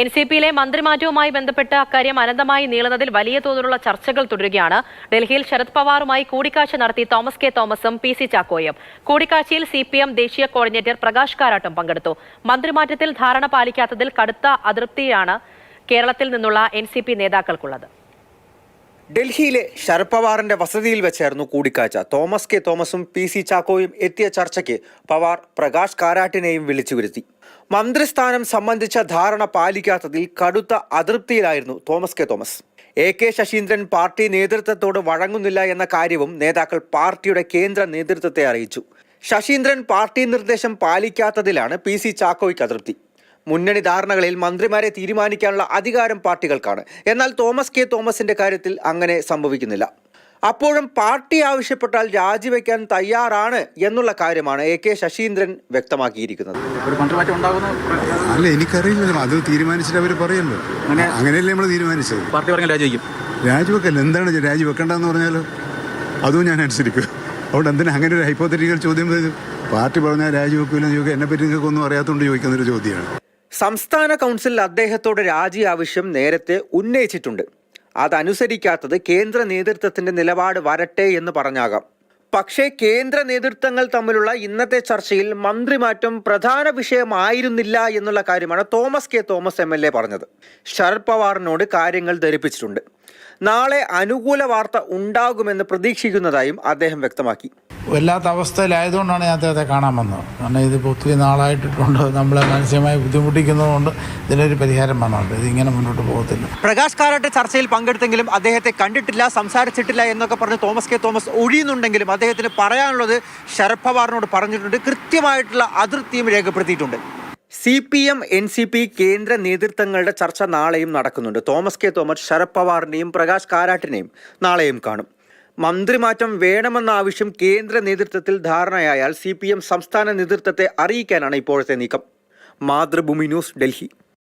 NCPയിലെ മന്ത്രിമാറ്റവുമായി ബന്ധപ്പെട്ട് അക്കാര്യം അനന്തമായി നീളുന്നതിൽ വലിയ തോതിലുള്ള ചർച്ചകൾ തുടരുകയാണ്. ഡൽഹിയിൽ ശരത് പവാറുമായി കൂടിക്കാഴ്ച നടത്തി തോമസ് കെ തോമസും PC ചാക്കോയും. കൂടിക്കാഴ്ചയിൽ CPM ദേശീയ കോർഡിനേറ്റർ പ്രകാശ് കാരാട്ടും പങ്കെടുത്തു. മന്ത്രിമാറ്റത്തിൽ ധാരണ പാലിക്കാത്തതിൽ കടുത്ത അതൃപ്തിയാണ് കേരളത്തിൽ നിന്നുള്ള NCP നേതാക്കൾക്കുള്ളത്. ഡൽഹിയിലെ ശരത് പവാറിന്റെ വസതിയിൽ വെച്ചായിരുന്നു കൂടിക്കാഴ്ച. തോമസ് കെ തോമസും PC ചാക്കോയും എത്തിയ ചർച്ചയ്ക്ക് പവാർ പ്രകാശ് കാരാട്ടിനെയും വിളിച്ചു വരുത്തി. മന്ത്രിസ്ഥാനം സംബന്ധിച്ച ധാരണ പാലിക്കാത്തതിൽ കടുത്ത അതൃപ്തിയിലായിരുന്നു തോമസ് കെ തോമസ്. AK ശശീന്ദ്രൻ പാർട്ടി നേതൃത്വത്തോട് വഴങ്ങുന്നില്ല എന്ന കാര്യവും നേതാക്കൾ പാർട്ടിയുടെ കേന്ദ്ര നേതൃത്വത്തെ അറിയിച്ചു. ശശീന്ദ്രൻ പാർട്ടി നിർദ്ദേശം പാലിക്കാത്തതിലാണ് PC ചാക്കോയ്ക്ക് അതൃപ്തി. മുന്നണി ധാരണകളിൽ മന്ത്രിമാരെ തീരുമാനിക്കാനുള്ള അധികാരം പാർട്ടികൾക്കാണ്. എന്നാൽ തോമസ് കെ തോമസിന്റെ കാര്യത്തിൽ അങ്ങനെ സംഭവിക്കുന്നില്ല. അപ്പോഴും പാർട്ടി ആവശ്യപ്പെട്ടാൽ രാജിവെക്കാൻ തയ്യാറാണ് എന്നുള്ള കാര്യമാണ് AK ശശീന്ദ്രൻ വ്യക്തമാക്കിയിരിക്കുന്നത്. അല്ല, എനിക്കറിയില്ലല്ലോ, അത് തീരുമാനിച്ചിട്ട് അവർ പറയല്ലോ. അങ്ങനെയല്ലേ നമ്മൾ തീരുമാനിച്ചത്. പാർട്ടി പറഞ്ഞാൽ രാജിവെക്കും. രാജിവെക്കല്ല, എന്താണ് രാജിവെക്കണ്ടെന്ന് പറഞ്ഞാലോ അതും ഞാൻ അനുസരിക്കും. അതുകൊണ്ട് എന്തിനാ അങ്ങനെ ഒരു ഹൈപ്പോത്തറ്റിക്കൽ ചോദ്യം? പാർട്ടി പറഞ്ഞാൽ രാജിവെക്കില്ലെന്ന് ചോദിക്കുക, എന്നെപ്പറ്റി നിങ്ങൾക്കൊന്നും അറിയാത്തതുകൊണ്ട് ചോദിക്കുന്നൊരു ചോദ്യമാണ്. സംസ്ഥാന കൗൺസിൽ അദ്ദേഹത്തോട് രാജി ആവശ്യം നേരത്തെ ഉന്നയിച്ചിട്ടുണ്ട്. അതനുസരിക്കാത്തത് കേന്ദ്ര നേതൃത്വത്തിന്റെ നിലപാട് വരട്ടെ എന്ന് പറഞ്ഞാകാം. പക്ഷേ കേന്ദ്ര നേതൃത്വങ്ങൾ തമ്മിലുള്ള ഇന്നത്തെ ചർച്ചയിൽ മന്ത്രിമാറ്റം പ്രധാന വിഷയമായിരുന്നില്ല എന്നുള്ള കാര്യമാണ് തോമസ് കെ തോമസ് MLA പറഞ്ഞത്. ശരത് പവാറിനോട് കാര്യങ്ങൾ ധരിപ്പിച്ചിട്ടുണ്ട്. നാളെ അനുകൂല വാർത്ത ഉണ്ടാകുമെന്ന് പ്രതീക്ഷിക്കുന്നതായും അദ്ദേഹം വ്യക്തമാക്കി. വല്ലാത്ത അവസ്ഥയിലായതുകൊണ്ടാണ് ഞാൻ അദ്ദേഹത്തെ കാണാൻ വന്നത്. കാരണം ഇതിപ്പോൾ ഒത്തിരി നാളായിട്ടുണ്ട്, നമ്മളെ മാനസികമായി ബുദ്ധിമുട്ടിക്കുന്നതുകൊണ്ട് ഇതിനൊരു പരിഹാരം വന്നുണ്ട്. ഇതിങ്ങനെ മുന്നോട്ട് പോകത്തില്ല. പ്രകാശ് കാരാട്ട് ചർച്ചയിൽ പങ്കെടുത്തെങ്കിലും അദ്ദേഹത്തെ കണ്ടിട്ടില്ല, സംസാരിച്ചിട്ടില്ല എന്നൊക്കെ പറഞ്ഞ് തോമസ് കെ തോമസ് ഒഴിയുന്നുണ്ടെങ്കിലും അദ്ദേഹത്തിന് പറയാനുള്ളത് ശരത് പവാറിനോട് പറഞ്ഞിട്ടുണ്ട്. കൃത്യമായിട്ടുള്ള അതൃപ്തിയും രേഖപ്പെടുത്തിയിട്ടുണ്ട്. CPM NCP കേന്ദ്ര നേതൃത്വങ്ങളുടെ ചർച്ച നാളെയും നടക്കുന്നുണ്ട്. തോമസ് കെ തോമസ് ശരത് പവാറിനെയും പ്രകാശ് കാരാട്ടിനെയും നാളെയും കാണും. മന്ത്രിമാറ്റം വേണമെന്ന ആവശ്യം കേന്ദ്ര നേതൃത്വത്തിൽ ധാരണയായാൽ CPM സംസ്ഥാന നേതൃത്വത്തെ അറിയിക്കാനാണ് ഇപ്പോഴത്തെ നീക്കം. മാതൃഭൂമി ന്യൂസ്, ഡൽഹി.